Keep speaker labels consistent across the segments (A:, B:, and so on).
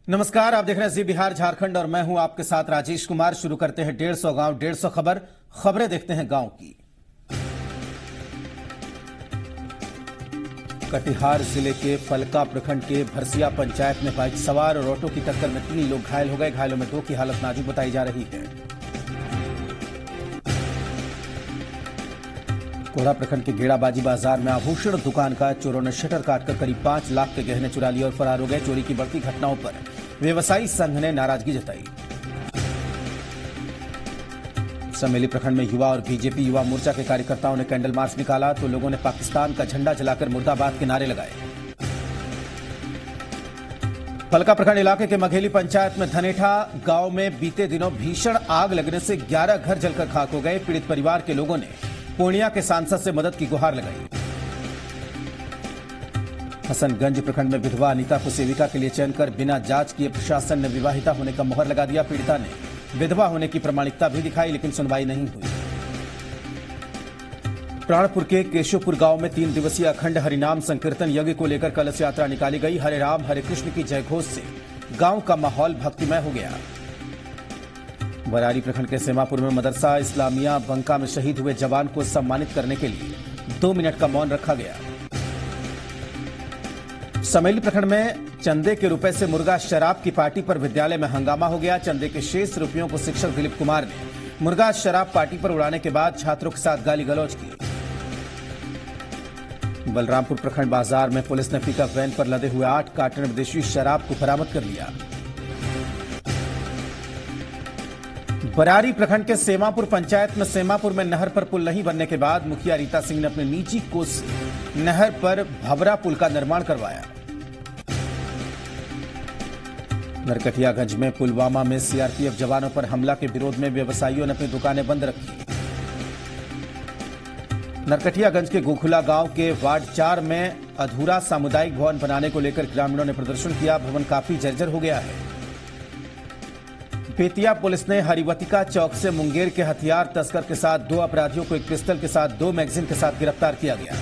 A: नमस्कार, आप देख रहे हैं जी बिहार झारखंड और मैं हूं आपके साथ राजेश कुमार। शुरू करते हैं 150 गांव 150 खबरें देखते हैं गांव की। कटिहार जिले के फलका प्रखंड के भरसिया पंचायत में बाइक सवार और ऑटो की टक्कर में 3 लोग घायल हो गए। घायलों में 2 की हालत नाजुक बताई जा रही है। कोढ़ा प्रखंड के गेड़ाबाजी बाजार में आभूषण दुकान का चोरों ने शटर काटकर करीब 5 लाख के गहने चुरा लिए और फरार हो गए। चोरी की बढ़ती घटनाओं पर व्यवसायी संघ ने नाराजगी जताई। समेली प्रखंड में युवा और बीजेपी युवा मोर्चा के कार्यकर्ताओं ने कैंडल मार्च निकाला तो लोगों ने पाकिस्तान का झंडा जलाकर मुर्दाबाद के नारे लगाए। फलका प्रखंड इलाके के मघेली पंचायत में धनेठा गांव में बीते दिनों भीषण आग लगने से 11 घर जलकर खाक हो गए। पीड़ित परिवार के लोगों ने पूर्णिया के सांसद से मदद की गुहार लगाई। हसनगंज प्रखंड में विधवा अनीता को सेविका के लिए चयन कर बिना जांच किए प्रशासन ने विवाहिता होने का मोहर लगा दिया। पीड़िता ने विधवा होने की प्रमाणिकता भी दिखाई लेकिन सुनवाई नहीं हुई। प्राणपुर के केशवपुर गांव में 3 दिवसीय अखंड हरिनाम संकीर्तन यज्ञ को लेकर कलश यात्रा निकाली गई। हरे राम हरे कृष्ण की जयघोष से गांव का माहौल भक्तिमय हो गया। बरारी प्रखंड के सेमापुर में मदरसा इस्लामिया बंका में शहीद हुए जवान को सम्मानित करने के लिए 2 मिनट का मौन रखा गया। समेली प्रखंड में चंदे के रुपए से मुर्गा शराब की पार्टी पर विद्यालय में हंगामा हो गया। चंदे के शेष रुपयों को शिक्षक दिलीप कुमार ने मुर्गा शराब पार्टी पर उड़ाने के बाद छात्रों के साथ गाली गलौज की। बलरामपुर प्रखंड बाजार में पुलिस ने पिकअप वैन पर लदे हुए 8 कार्टन विदेशी शराब को बरामद कर लिया। बरारी प्रखंड के सेमापुर पंचायत में सेमापुर में नहर पर पुल नहीं बनने के बाद मुखिया रीता सिंह ने अपने निजी कोष से नहर पर भवरा पुल का निर्माण करवाया। नरकटियागंज में पुलवामा में सीआरपीएफ जवानों पर हमला के विरोध में व्यवसायियों ने अपनी दुकानें बंद रखी। नरकटियागंज के गोखुला गांव के वार्ड 4 में अधूरा सामुदायिक भवन बनाने को लेकर ग्रामीणों ने प्रदर्शन किया। भवन काफी जर्जर हो गया है। बेतिया पुलिस ने हरिवतिका चौक से मुंगेर के हथियार तस्कर के साथ 2 अपराधियों को एक पिस्टल के साथ 2 मैगजीन के साथ गिरफ्तार किया गया।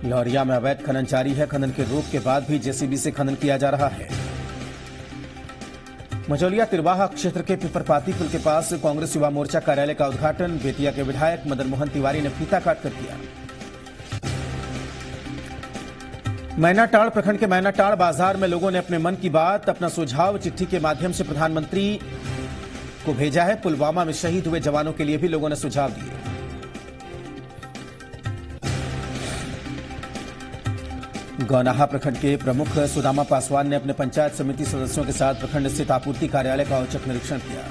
A: लौरिया में अवैध खनन जारी है। खनन के रोक के बाद भी जेसीबी से खनन किया जा रहा है। मझौलिया तिरवाहा क्षेत्र के पिपरपाती पुल के पास कांग्रेस युवा मोर्चा कार्यालय का उद्घाटन बेतिया के विधायक मदन मोहन तिवारी ने फीता काटकर किया। मैनाटाड़ प्रखंड के मैनाटाड़ बाजार में लोगों ने अपने मन की बात अपना सुझाव चिट्ठी के माध्यम से प्रधानमंत्री को भेजा है। पुलवामा में शहीद हुए जवानों के लिए भी लोगों ने सुझाव दिए। गौनाहा प्रखंड के प्रमुख सुदामा पासवान ने अपने पंचायत समिति सदस्यों के साथ प्रखंड स्थित आपूर्ति कार्यालय का औचक निरीक्षण किया।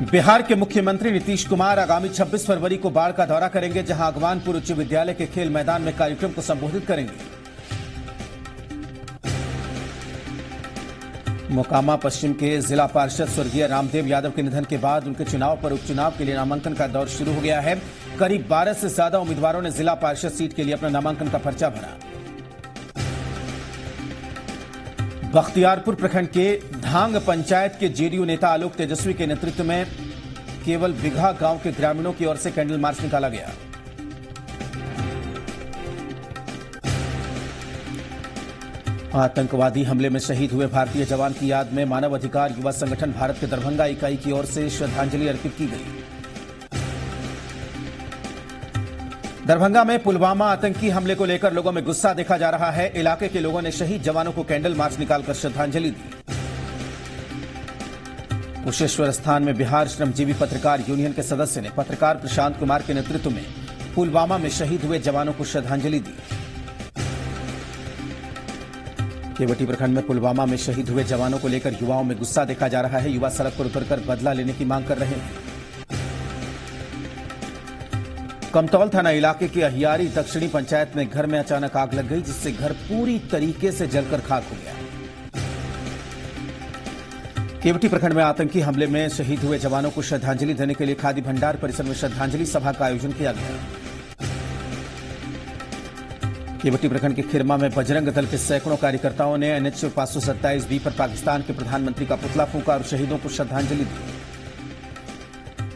A: बिहार के मुख्यमंत्री नीतीश कुमार आगामी 26 फरवरी को बाढ़ का दौरा करेंगे, जहां अगवानपुर उच्च विद्यालय के खेल मैदान में कार्यक्रम को संबोधित करेंगे। मोकामा पश्चिम के जिला पार्षद स्वर्गीय रामदेव यादव के निधन के बाद उनके चुनाव पर उपचुनाव के लिए नामांकन का दौर शुरू हो गया है। करीब 12 से ज्यादा उम्मीदवारों ने जिला पार्षद सीट के लिए अपना नामांकन का पर्चा भरा। बख्तियारपुर प्रखंड के धांग पंचायत के जेडीयू नेता आलोक तेजस्वी के नेतृत्व में केवल बिघा गांव के ग्रामीणों की ओर से कैंडल मार्च निकाला गया। आतंकवादी हमले में शहीद हुए भारतीय जवान की याद में मानव अधिकार युवा संगठन भारत के दरभंगा इकाई की ओर से श्रद्धांजलि अर्पित की गई। दरभंगा में पुलवामा आतंकी हमले को लेकर लोगों में गुस्सा देखा जा रहा है। इलाके के लोगों ने शहीद जवानों को कैंडल मार्च निकालकर श्रद्धांजलि दी। कुशेश्वर स्थान में बिहार श्रमजीवी पत्रकार यूनियन के सदस्य ने पत्रकार प्रशांत कुमार के नेतृत्व में पुलवामा में शहीद हुए जवानों को श्रद्धांजलि दी। केवटी प्रखंड में पुलवामा में शहीद हुए जवानों को लेकर युवाओं में गुस्सा देखा जा रहा है। युवा सड़क पर उतरकर बदला लेने की मांग कर रहे हैं। कमतौल थाना इलाके की अहियारी दक्षिणी पंचायत में घर में अचानक आग लग गई, जिससे घर पूरी तरीके से जलकर खाक हो गया। केवटी प्रखंड में आतंकी हमले में शहीद हुए जवानों को श्रद्धांजलि देने के लिए खादी भंडार परिसर में श्रद्धांजलि सभा का आयोजन किया गया। केवटी प्रखंड के खिरमा में बजरंग दल के सैकड़ों कार्यकर्ताओं ने NH 527B पर पाकिस्तान के प्रधानमंत्री का पुतला फूंका और शहीदों को श्रद्धांजलि दी।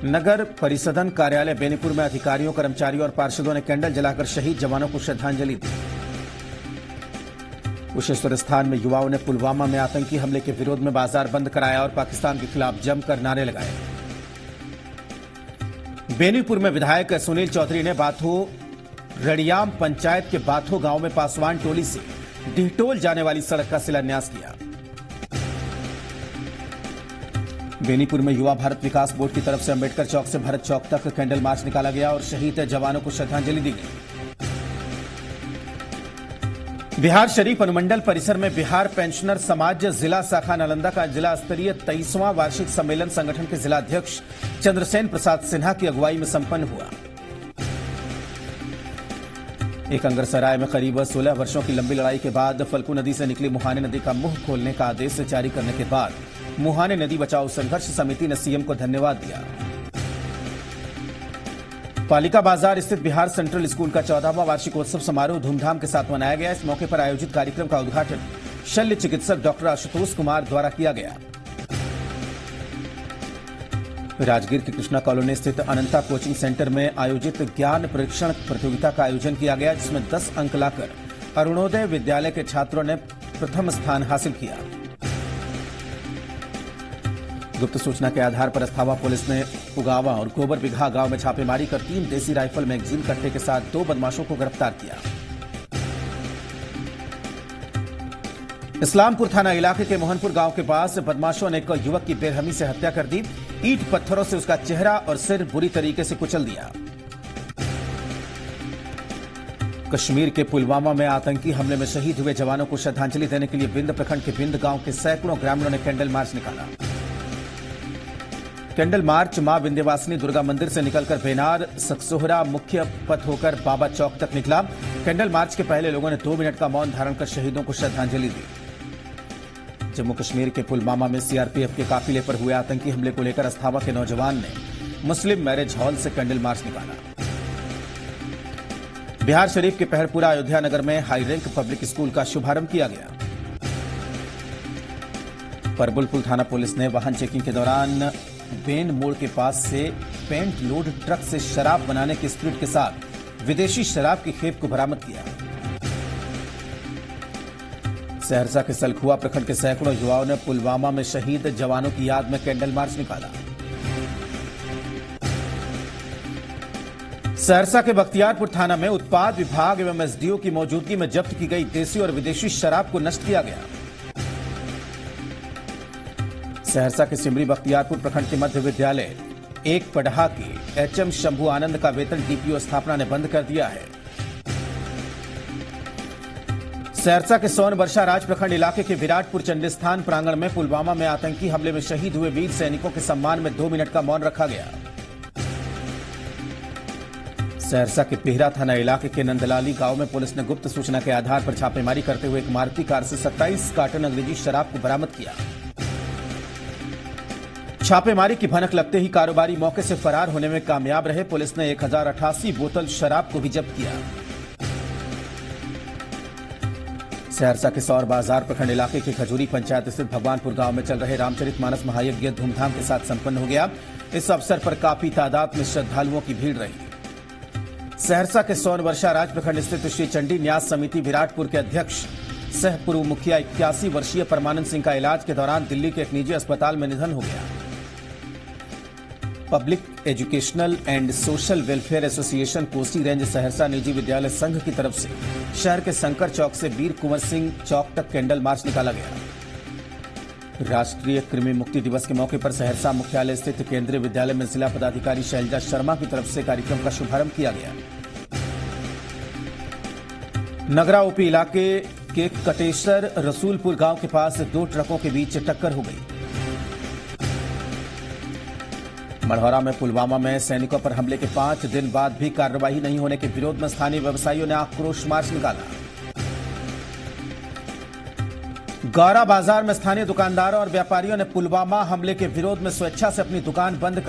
A: नगर परिषदन कार्यालय बेनीपुर में अधिकारियों, कर्मचारियों और पार्षदों ने कैंडल जलाकर शहीद जवानों को श्रद्धांजलि दी। कुशेश्वर स्थान में युवाओं ने पुलवामा में आतंकी हमले के विरोध में बाजार बंद कराया और पाकिस्तान के खिलाफ जमकर नारे लगाए। बेनीपुर में विधायक सुनील चौधरी ने बाथो रड़ियाम पंचायत के बाथो गांव में पासवान टोली से डिहटोल जाने वाली सड़क का शिलान्यास किया। बेनीपुर में युवा भारत विकास बोर्ड की तरफ से अंबेडकर चौक से भरत चौक तक कैंडल मार्च निकाला गया और शहीद जवानों को श्रद्धांजलि दी गई। बिहार शरीफ अनुमंडल परिसर में बिहार पेंशनर समाज जिला शाखा नालंदा का जिला स्तरीय 23वां वार्षिक सम्मेलन संगठन के जिलाध्यक्ष चंद्रसेन प्रसाद सिन्हा की अगुवाई में संपन्न हुआ। एक अंगरसराय में करीब 16 वर्षों की लंबी लड़ाई के बाद फल्गु नदी से निकली मुहाने नदी का मुंह खोलने का आदेश जारी करने के बाद मुहाने नदी बचाओ संघर्ष समिति ने सीएम को धन्यवाद दिया। पालिका बाजार स्थित बिहार सेंट्रल स्कूल का 14वां वार्षिकोत्सव समारोह धूमधाम के साथ मनाया गया। इस मौके पर आयोजित कार्यक्रम का उद्घाटन शल्य चिकित्सक डॉक्टर आशुतोष कुमार द्वारा किया गया। राजगीर की कृष्णा कॉलोनी स्थित अनंता कोचिंग सेंटर में आयोजित ज्ञान परीक्षण प्रतियोगिता का आयोजन किया गया, जिसमें 10 अंक लाकर अरुणोदय विद्यालय के छात्रों ने प्रथम स्थान हासिल किया। गुप्त सूचना के आधार पर अस्थावा पुलिस ने उगावा और गोबर बिघा गांव में छापेमारी कर 3 देसी राइफल मैगजीन कट्टे के साथ 2 बदमाशों को गिरफ्तार किया। इस्लामपुर थाना इलाके के मोहनपुर गांव के पास बदमाशों ने एक युवक की बेरहमी से हत्या कर दी। ईंट पत्थरों से उसका चेहरा और सिर बुरी तरीके से कुचल दिया। कश्मीर के पुलवामा में आतंकी हमले में शहीद हुए जवानों को श्रद्धांजलि देने के लिए बिंद प्रखंड के बिंद गांव के सैकड़ों ग्रामीणों ने कैंडल मार्च निकाला। कैंडल मार्च मां विंध्यवासिनी दुर्गा मंदिर से निकलकर बेनार सकसोहरा मुख्य पथ होकर बाबा चौक तक निकला। कैंडल मार्च के पहले लोगों ने 2 मिनट का मौन धारण कर शहीदों को श्रद्धांजलि दी। जम्मू कश्मीर के पुलवामा में सीआरपीएफ के काफिले पर हुए आतंकी हमले को लेकर अस्थावा के नौजवान ने मुस्लिम मैरिज हॉल से कैंडल मार्च निकाला। बिहार शरीफ के पहड़पुरा अयोध्या नगर में हाई रैंक पब्लिक स्कूल का शुभारंभ किया गया। परबुलपुर थाना पुलिस ने वाहन चेकिंग के दौरान बेन मोड़ के पास से पेंट लोड ट्रक से शराब बनाने के स्प्रिट के साथ विदेशी शराब की खेप को बरामद किया। सहरसा के सलखुआ प्रखंड के सैकड़ों युवाओं ने पुलवामा में शहीद जवानों की याद में कैंडल मार्च निकाला। सहरसा के बख्तियारपुर थाना में उत्पाद विभाग एवं एसडीओ की मौजूदगी में जब्त की गई देसी और विदेशी शराब को नष्ट किया गया। सहरसा के सिमरी बख्तियारपुर प्रखंड के मध्य विद्यालय 1 पढ़ा के एचएम शंभू आनंद का वेतन डीपीओ स्थापना ने बंद कर दिया है। सहरसा के सोन वर्षा राज प्रखंड इलाके के विराटपुर चंडीस्थान प्रांगण में पुलवामा में आतंकी हमले में शहीद हुए वीर सैनिकों के सम्मान में 2 मिनट का मौन रखा गया। सहरसा के पिहरा थाना इलाके के नंदलाली गांव में पुलिस ने गुप्त सूचना के आधार पर छापेमारी करते हुए एक मारुति कार से 27 कार्टन अंग्रेजी शराब को बरामद किया। छापेमारी की भनक लगते ही कारोबारी मौके से फरार होने में कामयाब रहे। पुलिस ने 1088 बोतल शराब को भी जब्त किया। सहरसा के सौर बाजार प्रखंड इलाके के खजूरी पंचायत स्थित भगवानपुर गांव में चल रहे रामचरितमानस महायज्ञ धूमधाम के साथ संपन्न हो गया। इस अवसर पर काफी तादाद में श्रद्धालुओं की भीड़ रही। सहरसा के सोन वर्षा राज प्रखंड स्थित श्री चंडी न्यास समिति विराटपुर के अध्यक्ष सह पूर्व मुखिया 81 वर्षीय परमानंद सिंह का इलाज के दौरान दिल्ली के एक निजी अस्पताल में निधन हो गया। Public educational and social welfare association Kosi range Saharsa निजी विद्यालय संघ की तरफ से शहर के शंकर चौक से वीर कुंवर सिंह चौक तक कैंडल मार्च निकाला गया। राष्ट्रीय कृमि मुक्ति दिवस के मौके पर सहरसा मुख्यालय स्थित केंद्रीय विद्यालय में जिला पदाधिकारी शैलजा शर्मा की तरफ से कार्यक्रम का शुभारंभ किया गया। नगरा ओपी इलाके के कटेसर रसूलपुर गांव के पास 2 ट्रकों के बीच टक्कर हो गई। मढ़ौरा में पुलवामा में सैनिकों पर हमले के 5 दिन बाद भी कार्रवाई नहीं होने के विरोध में स्थानीय व्यवसायियों ने आक्रोश मार्च निकाला। गौरा बाजार में स्थानीय दुकानदारों और व्यापारियों ने पुलवामा हमले के विरोध में स्वेच्छा से अपनी दुकान बंद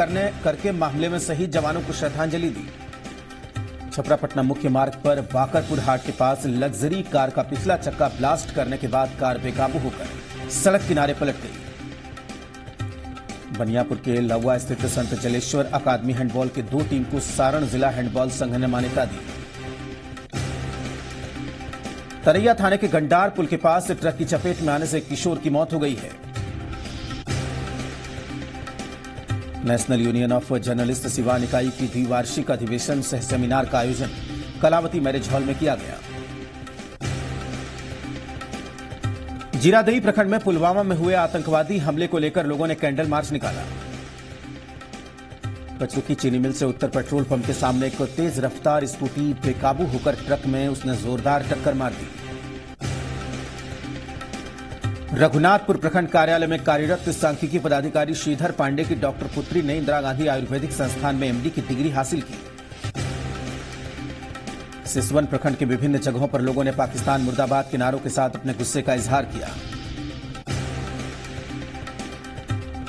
A: करके मामले में शहीद जवानों को श्रद्धांजलि दी। छपरा पटना मुख्य मार्ग पर बाकरपुर हाट के पास लग्जरी कार का पिछला चक्का ब्लास्ट करने के बाद कार बेकाबू होकर सड़क किनारे पलट गई। बनियापुर के लवा स्थित संत जलेश्वर अकादमी हैंडबॉल के 2 टीम को सारण जिला हैंडबॉल संघ ने मान्यता दी। तरैया थाने के गंडार पुल के पास ट्रक की चपेट में आने से एक किशोर की मौत हो गई है। National union of journalist Siwan इकाई की द्विवार्षिक अधिवेशन सह सेमिनार का आयोजन कलावती मैरिज हॉल में किया गया। जीरादेई प्रखंड में पुलवामा में हुए आतंकवादी हमले को लेकर लोगों ने कैंडल मार्च निकाला। पचरुखी चीनी मिल से उत्तर पेट्रोल पंप के सामने एक तेज रफ्तार स्कूटी बेकाबू होकर ट्रक में उसने जोरदार टक्कर मार दी। रघुनाथपुर प्रखंड कार्यालय में कार्यरत सांख्यिकी पदाधिकारी श्रीधर पांडे की डॉक्टर पुत्री ने इंदिरा गांधी आयुर्वेदिक संस्थान में एमडी की डिग्री हासिल की। सिसवन प्रखंड के विभिन्न जगहों पर लोगों ने पाकिस्तान मुर्दाबाद के नारों के साथ अपने गुस्से का इजहार किया।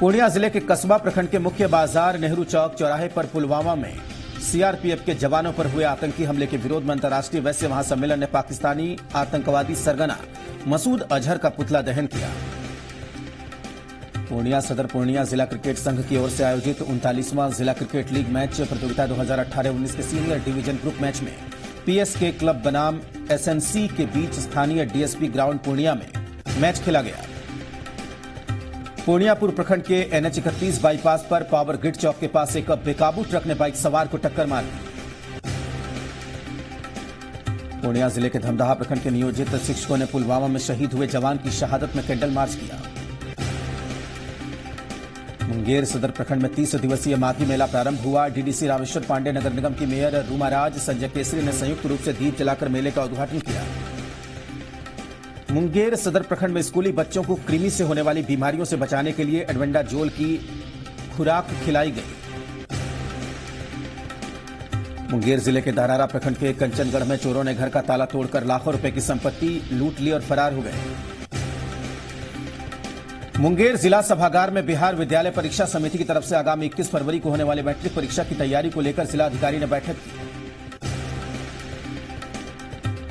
A: पूर्णिया जिले के कस्बा प्रखंड के मुख्य बाजार नेहरू चौक चौराहे पर पुलवामा में सीआरपीएफ के जवानों पर हुए आतंकी हमले के विरोध में अंतर्राष्ट्रीय वैश्य महासम्मेलन ने पाकिस्तानी आतंकवादी सरगना मसूद अजहर का पुतला दहन किया। पूर्णिया सदर पूर्णिया जिला क्रिकेट संघ की ओर से आयोजित 39वां जिला क्रिकेट लीग मैच प्रतियोगिता 2018-19 के सीनियर डिवीजन ग्रुप मैच में पीएसके क्लब बनाम एसएनसी के बीच स्थानीय डीएसपी ग्राउंड पूर्णिया में मैच खेला गया। पूर्णियापुर प्रखंड के एनएच 31 बाईपास पर पावर ग्रिड चौक के पास एक बेकाबू ट्रक ने बाइक सवार को टक्कर मार दी। पूर्णिया जिले के धमदाहा प्रखंड के नियोजित शिक्षकों ने पुलवामा में शहीद हुए जवान की शहादत में कैंडल मार्च किया। मुंगेर सदर प्रखंड में 30 दिवसीय माघी मेला प्रारंभ हुआ। डीडीसी रामेश्वर पांडे, नगर निगम की मेयर रूमाराज संजय केसरी ने संयुक्त रूप से दीप जलाकर मेले का उद्घाटन किया। मुंगेर सदर प्रखंड में स्कूली बच्चों को कृमि से होने वाली बीमारियों से बचाने के लिए एडवेंडाजोल की खुराक खिलाई गई। मुंगेर जिले के दारारा प्रखंड के कंचनगढ़ में चोरों ने घर का ताला तोड़कर लाखों रुपए की संपत्ति लूट ली और फरार हो गए। मुंगेर जिला सभागार में बिहार विद्यालय परीक्षा समिति की तरफ से आगामी 21 फरवरी को होने वाली मैट्रिक परीक्षा की तैयारी को लेकर जिला अधिकारी ने बैठक की।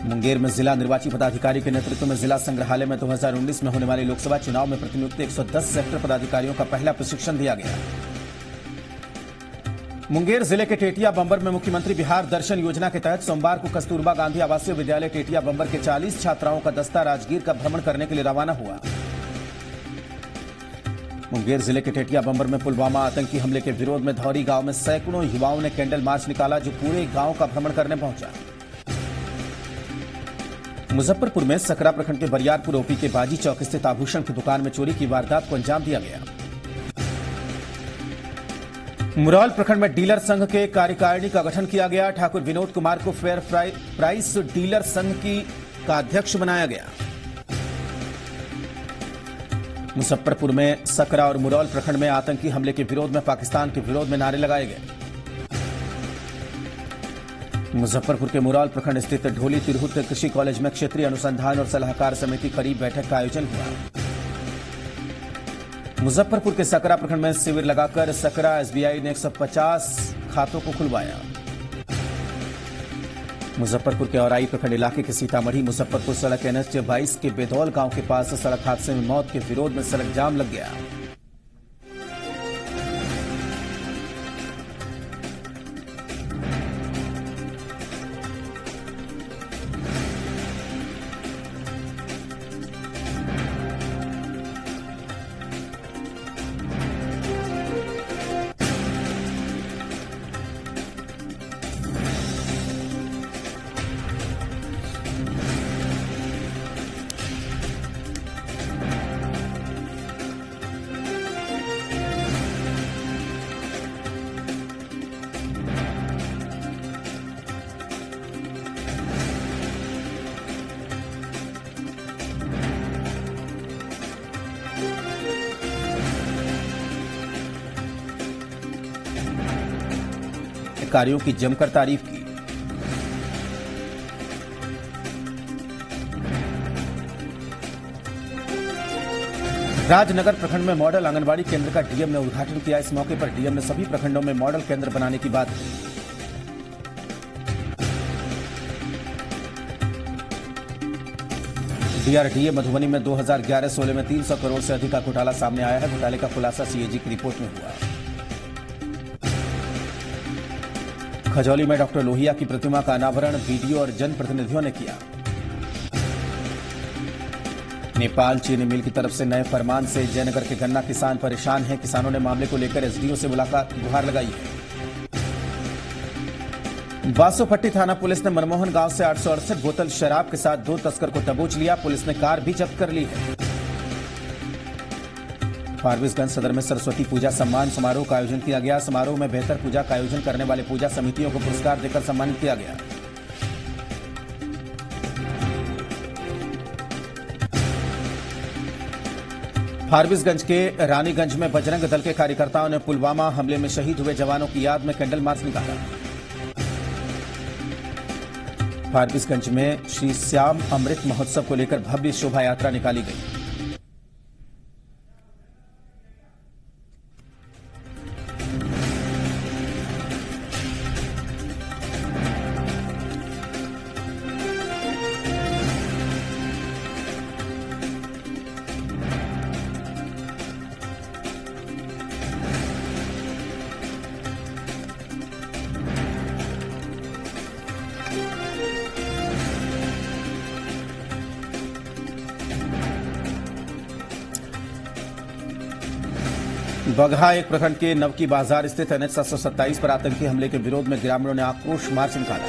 A: मुंगेर में जिला निर्वाची पदाधिकारी के नेतृत्व में जिला संग्रहालय में 2019 में होने वाले लोकसभा चुनाव में प्रतिनियुक्त 110 सेक्टर पदाधिकारियों का पहला प्रशिक्षण दिया गया। मुंगेर जिले के टेटिया बंबर में मुख्यमंत्री बिहार दर्शन योजना के तहत सोमवार को कस्तूरबा गांधी आवासीय विद्यालय टेटिया बंबर के 40 छात्राओं का दस्ता राजगीर का भ्रमण करने के लिए रवाना हुआ। मुंगेर जिले के टेटिया बंबर में पुलवामा आतंकी हमले के विरोध में धौरी गांव में सैकड़ों युवाओं ने कैंडल मार्च निकाला, जो पूरे गांव का भ्रमण करने पहुंचा। मुजफ्फरपुर में सकरा प्रखंड के बरियारपुर ओपी के बाजी चौक स्थित आभूषण की दुकान में चोरी की वारदात को अंजाम दिया गया। मुरौल प्रखंड में डीलर संघ के कार्यकारिणी का गठन किया गया। ठाकुर विनोद कुमार को फेयर प्राइस डीलर संघ का अध्यक्ष बनाया गया। मुजफ्फरपुर में सकरा और मुरौल प्रखंड में आतंकी हमले के विरोध में पाकिस्तान के विरोध में नारे लगाए गए। मुजफ्फरपुर के मुरौल प्रखंड स्थित ढोली तिरहुत कृषि कॉलेज में क्षेत्रीय अनुसंधान और सलाहकार समिति करीब बैठक का आयोजन हुआ। मुजफ्फरपुर के सकरा प्रखंड में शिविर लगाकर सकरा एसबीआई ने 150 खातों को खुलवाया। मुजफ्फरपुर के औराई प्रखंड इलाके के सीतामढ़ी मुजफ्फरपुर सड़क एनएच 22 के बेदौल गांव के पास सड़क हादसे में मौत के विरोध में सड़क जाम लग गया। कार्यों की जमकर तारीफ की। राजनगर प्रखंड में मॉडल आंगनबाड़ी केंद्र का डीएम ने उद्घाटन किया। इस मौके पर डीएम ने सभी प्रखंडों में मॉडल केंद्र बनाने की बात की। डीआरडीए मधुबनी में 2011-16 में 300 करोड़ से अधिक का घोटाला सामने आया है। घोटाले का खुलासा सीएजी की रिपोर्ट में हुआ। खजौली में डॉक्टर लोहिया की प्रतिमा का अनावरण बीडीओ और जनप्रतिनिधियों ने किया। नेपाल चीनी मिल की तरफ से नए फरमान से जयनगर के गन्ना किसान परेशान हैं। किसानों ने मामले को लेकर एसडीओ से मुलाकात गुहार लगाई है। बासोपट्टी थाना पुलिस ने मनमोहन गांव से 868 बोतल शराब के साथ 2 तस्कर को दबोच लिया। पुलिस ने कार भी जब्त कर ली है। फारबिसगंज सदर में सरस्वती पूजा सम्मान समारोह का आयोजन किया गया। समारोह में बेहतर पूजा का आयोजन करने वाले पूजा समितियों को पुरस्कार देकर सम्मानित किया गया। फारबिसगंज के रानीगंज में बजरंग दल के कार्यकर्ताओं ने पुलवामा हमले में शहीद हुए जवानों की याद में कैंडल मार्च निकाला। फारबिसगंज में श्री श्याम अमृत महोत्सव को लेकर भव्य शोभा यात्रा निकाली गई। बगहा एक प्रखंड के नवकी बाजार स्थित एनएच 727 पर आतंकी हमले के विरोध में ग्रामीणों ने आक्रोश मार्च निकाला।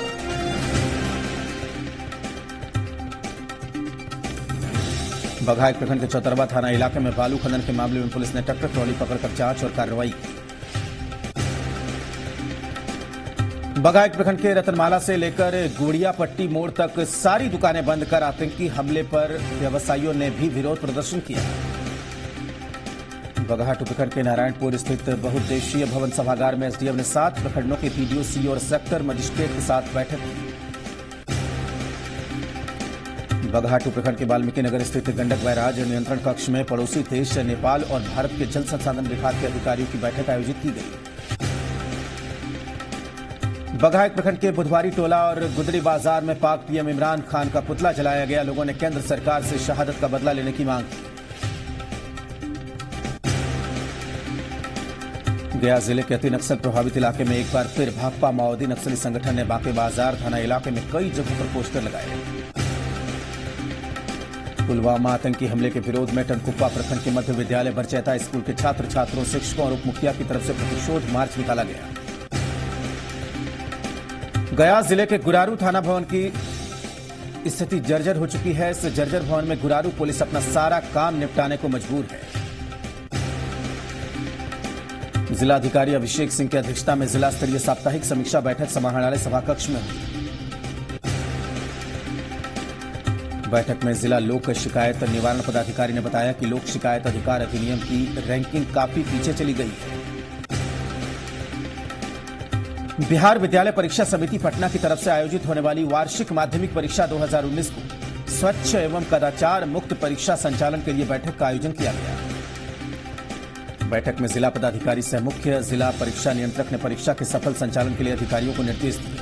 A: बगहा एक प्रखंड के चौतरवा थाना इलाके में बालू खनन के मामले में पुलिस ने ट्रैक्टर ट्रॉली पकड़कर जांच और कार्रवाई की। बगहा एक प्रखंड के रतनमाला से लेकर गुड़िया पट्टी मोड़ तक सारी दुकानें बंद कर आतंकी हमले पर व्यवसायियों ने भी विरोध प्रदर्शन किया। बगहा प्रखंड के नारायणपुर स्थित बहुउद्देशीय भवन सभागार में एसडीएम ने 7 प्रखंडों के पीडीओ, सीओ और सेक्टर मजिस्ट्रेट के साथ बैठक की। बगहा प्रखंड के वाल्मीकि नगर स्थित गंडक बैराज नियंत्रण कक्ष में पड़ोसी देश नेपाल और भारत के जल संसाधन विभाग के अधिकारियों की बैठक आयोजित की गई। बगहा प्रखंड के बुधवारी टोला और गुदरी बाजार में पाक पीएम इमरान खान का पुतला जलाया गया। लोगों ने केंद्र सरकार से शहादत का बदला लेने की मांग की। गया जिले के अति नक्सल प्रभावित इलाके में एक बार फिर भाकपा माओवादी नक्सली संगठन ने बाके बाजार थाना इलाके में कई जगहों पर पोस्टर लगाए। पुलवामा आतंकी हमले के विरोध में टनकुप्पा प्रखंड के मध्य विद्यालय बरचैता स्कूल के छात्र छात्रों, शिक्षकों और उप मुखिया की तरफ से प्रतिशोध मार्च निकाला गया। गया जिले के गुरारू थाना भवन की स्थिति जर्जर हो चुकी है। इस जर्जर भवन में गुरारू पुलिस अपना सारा काम निपटाने को मजबूर है। जिलाधिकारी अभिषेक सिंह की अध्यक्षता में जिला स्तरीय साप्ताहिक समीक्षा बैठक समाहरणालय सभाकक्ष में हुई। बैठक में जिला लोक शिकायत निवारण पदाधिकारी ने बताया कि लोक शिकायत अधिकार अधिनियम की रैंकिंग काफी पीछे चली गई है। बिहार विद्यालय परीक्षा समिति पटना की तरफ से आयोजित होने वाली वार्षिक माध्यमिक परीक्षा 2019 को स्वच्छ एवं कदाचार मुक्त परीक्षा संचालन के लिए बैठक का आयोजन किया गया। बैठक में जिला पदाधिकारी सह मुख्य जिला परीक्षा नियंत्रक ने परीक्षा के सफल संचालन के लिए अधिकारियों को निर्देश दिए।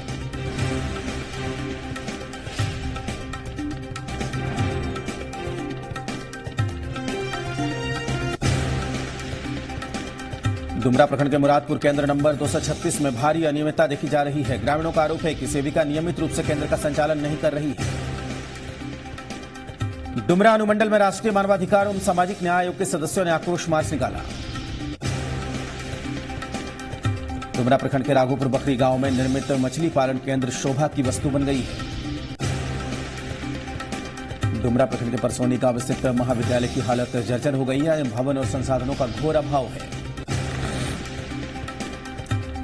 A: डुमरा प्रखंड के मुरादपुर केंद्र नंबर 236 में भारी अनियमितता देखी जा रही है। ग्रामीणों का आरोप है कि सेविका नियमित रूप से केंद्र का संचालन नहीं कर रही है। डुमरा अनुमंडल में राष्ट्रीय मानवाधिकार एवं सामाजिक न्याय आयोग के सदस्यों ने आक्रोश मार्च निकाला। डुमरा प्रखंड के राघोपुर बकरी गांव में निर्मित मछली पालन केंद्र शोभा की वस्तु बन गई है। डुमरा प्रखंड के परसोनी गांव स्थित महाविद्यालय की हालत जर्जर हो गई है। भवन और संसाधनों का घोर अभाव है।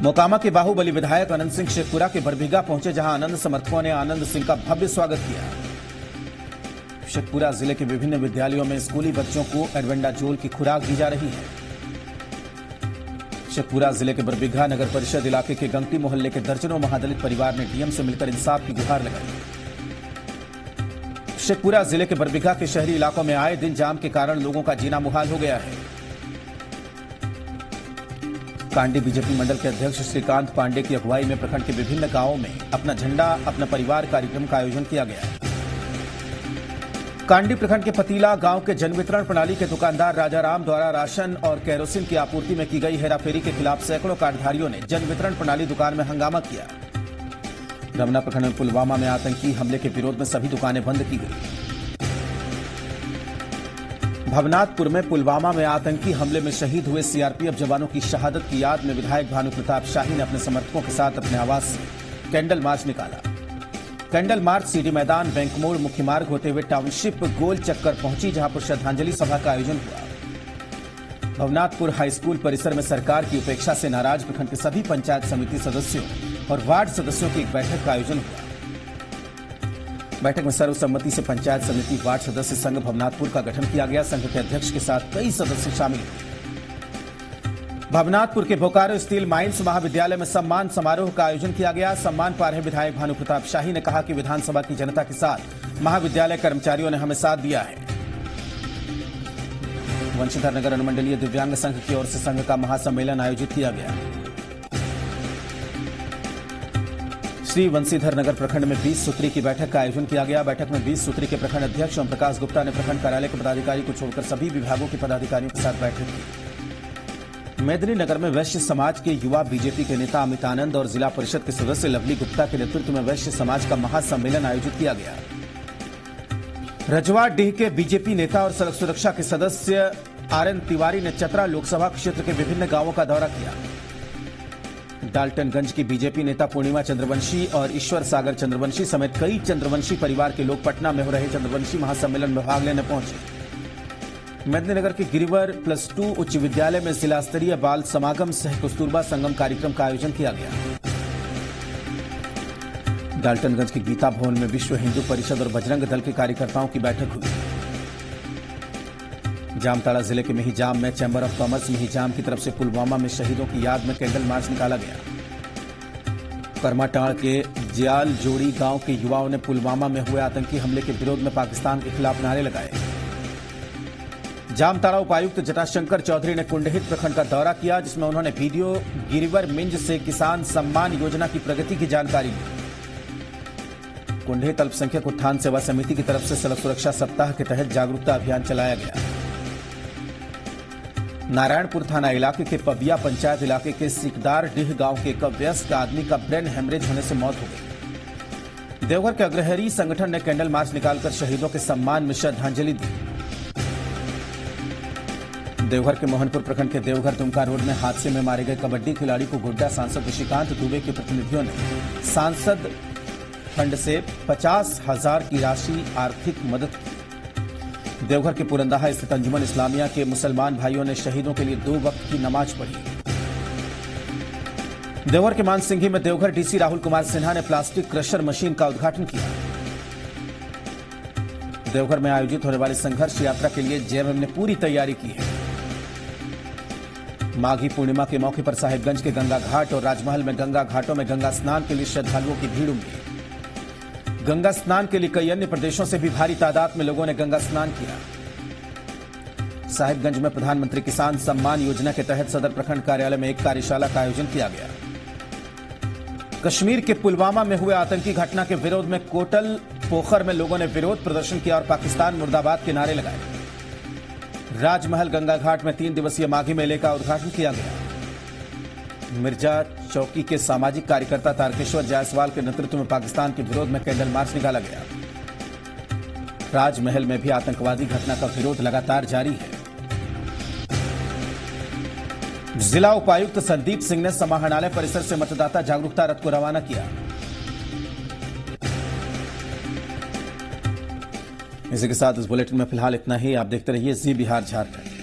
A: मोकामा के बाहुबली विधायक आनंद सिंह शेखपुरा के बरबीघा पहुंचे, जहां आनंद समर्थकों ने आनंद सिंह का भव्य स्वागत किया। शेखपुरा जिले के विभिन्न विद्यालयों में स्कूली बच्चों को एल्बेंडाजोल की खुराक दी जा रही है। शेखपुरा जिले के बरबीघा नगर परिषद इलाके के गंगटी मोहल्ले के दर्जनों महादलित परिवार ने डीएम से मिलकर इंसाफ की गुहार लगाई। शेखपुरा जिले के बरबीघा के शहरी इलाकों में आए दिन जाम के कारण लोगों का जीना मुहाल हो गया है। कांडी बीजेपी मंडल के अध्यक्ष श्रीकांत पांडे की अगुवाई में प्रखंड के विभिन्न गांवों में अपना झंडा अपना परिवार कार्यक्रम का आयोजन किया गया। कांडी प्रखंड के पतीला गांव के जन वितरण प्रणाली के दुकानदार राजाराम द्वारा राशन और केरोसिन की आपूर्ति में की गई हेराफेरी के खिलाफ सैकड़ों कार्डधारियों ने जन वितरण प्रणाली दुकान में हंगामा किया। रमना प्रखंड में पुलवामा में आतंकी हमले के विरोध में सभी दुकानें बंद की गई। भवनाथपुर में पुलवामा में आतंकी हमले में शहीद हुए सीआरपीएफ जवानों की शहादत की याद में विधायक भानु प्रताप शाही ने अपने समर्थकों के साथ अपने आवास से कैंडल मार्च निकाला। कैंडल मार्च सीडी मैदान, बैंक मोड़, मुख्य मार्ग होते हुए टाउनशिप गोल चक्कर पहुंची, जहां पर श्रद्धांजलि सभा का आयोजन हुआ। भवनाथपुर हाई स्कूल परिसर में सरकार की उपेक्षा से नाराज प्रखंड के सभी पंचायत समिति सदस्यों और वार्ड सदस्यों की एक बैठक का आयोजन हुआ। बैठक में सर्वसम्मति से पंचायत समिति वार्ड सदस्य संघ भवनाथपुर का गठन किया गया। संघ के अध्यक्ष के साथ कई सदस्य शामिल हुए। भवनाथपुर के बोकारो स्टील माइंस महाविद्यालय में सम्मान समारोह का आयोजन किया गया। सम्मान पा रहे विधायक भानु प्रताप शाही ने कहा कि विधानसभा की जनता के साथ महाविद्यालय कर्मचारियों ने हमें साथ दिया है। वंशीधर नगर अनुमंडलीय दिव्यांग संघ की ओर से संघ का महासम्मेलन आयोजित किया गया। श्री वंशीधर नगर प्रखंड में 20 सूत्री की बैठक का आयोजन किया गया। बैठक में 20 सूत्री के प्रखंड अध्यक्ष ओम प्रकाश गुप्ता ने प्रखंड कार्यालय के पदाधिकारी को छोड़कर सभी विभागों के पदाधिकारियों के साथ बैठक की। मेदिनीनगर में वैश्य समाज के युवा बीजेपी के नेता अमित आनंद और जिला परिषद के सदस्य लवली गुप्ता के नेतृत्व में वैश्य समाज का महासम्मेलन आयोजित किया गया। रजवाडीह के बीजेपी नेता और सड़क सुरक्षा के सदस्य आरएन तिवारी ने चतरा लोकसभा क्षेत्र के विभिन्न गांवों का दौरा किया। डाल्टनगंज की बीजेपी नेता पूर्णिमा चंद्रवंशी और ईश्वर सागर चंद्रवंशी समेत कई चंद्रवंशी परिवार के लोग पटना में हो रहे चंद्रवंशी महासम्मेलन में भाग लेने पहुंचे। मेदिनीनगर के गिरिवर +2 उच्च विद्यालय में जिला स्तरीय बाल समागम सह कस्तूरबा संगम कार्यक्रम का आयोजन किया गया। डाल्टनगंज के गीता भवन में विश्व हिंदू परिषद और बजरंग दल के कार्यकर्ताओं की बैठक हुई। जामताड़ा जिले के मेहिजाम में चैंबर ऑफ कॉमर्स मेहिजाम की तरफ से पुलवामा में शहीदों की याद में कैंडल मार्च निकाला गया। करमाटाड़ के जियाल जोड़ी गांव के युवाओं ने पुलवामा में हुए आतंकी हमले के विरोध में पाकिस्तान के खिलाफ नारे लगाए। जामताड़ा उपायुक्त जटाशंकर चौधरी ने कुंडहित प्रखंड का दौरा किया, जिसमें उन्होंने वीडियो गिरिवर मिंज से किसान सम्मान योजना की प्रगति की जानकारी ली। कुंडहित अल्पसंख्यक उत्थान सेवा समिति की तरफ से सड़क सुरक्षा सप्ताह के तहत जागरूकता अभियान चलाया गया। नारायणपुर थाना इलाके के पबिया पंचायत इलाके के सिकदार डीह गांव के एक वयस्क आदमी का ब्रेन हेमरेज होने से मौत हो गई। देवघर के अग्रहरी संगठन ने कैंडल मार्च निकालकर शहीदों के सम्मान में श्रद्धांजलि दी। देवघर के मोहनपुर प्रखंड के देवघर दुमका रोड में हादसे में मारे गए कबड्डी खिलाड़ी को गोड्डा सांसद ऋषिकांत दुबे के प्रतिनिधियों ने सांसद फंड से 50,000 की राशि आर्थिक मदद की। देवघर के पुरंदाहा स्थित अंजुमन इस्लामिया के मुसलमान भाइयों ने शहीदों के लिए 2 वक्त की नमाज पढ़ी। देवघर के मानसिंघी में देवघर डीसी राहुल कुमार सिन्हा ने प्लास्टिक क्रशर मशीन का उद्घाटन किया। देवघर में आयोजित होने वाली संघर्ष यात्रा के लिए जेएमएम ने पूरी तैयारी की है। माघी पूर्णिमा के मौके पर साहिबगंज के गंगा घाट और राजमहल में गंगा घाटों में गंगा स्नान के लिए श्रद्धालुओं की भीड़ उमड़ी। गंगा स्नान के लिए कई अन्य प्रदेशों से भी भारी तादाद में लोगों ने गंगा स्नान किया। साहिबगंज में प्रधानमंत्री किसान सम्मान योजना के तहत सदर प्रखंड कार्यालय में एक कार्यशाला का आयोजन किया गया। कश्मीर के पुलवामा में हुए आतंकी घटना के विरोध में कोटल पोखर में लोगों ने विरोध प्रदर्शन किया और पाकिस्तान मुर्दाबाद के नारे लगाए। राजमहल गंगा घाट में 3 दिवसीय माघी मेले का उद्घाटन किया गया। मिर्जा चौकी के सामाजिक कार्यकर्ता तारकेश्वर जायसवाल के नेतृत्व में पाकिस्तान के विरोध में कैंडल मार्च निकाला गया। राजमहल में भी आतंकवादी घटना का विरोध लगातार जारी है। जिला उपायुक्त संदीप सिंह ने समाहरणालय परिसर से मतदाता जागरूकता रथ को रवाना किया। इसी के साथ इस बुलेटिन में फिलहाल इतना ही। आप देखते रहिए जी बिहार झारखंड।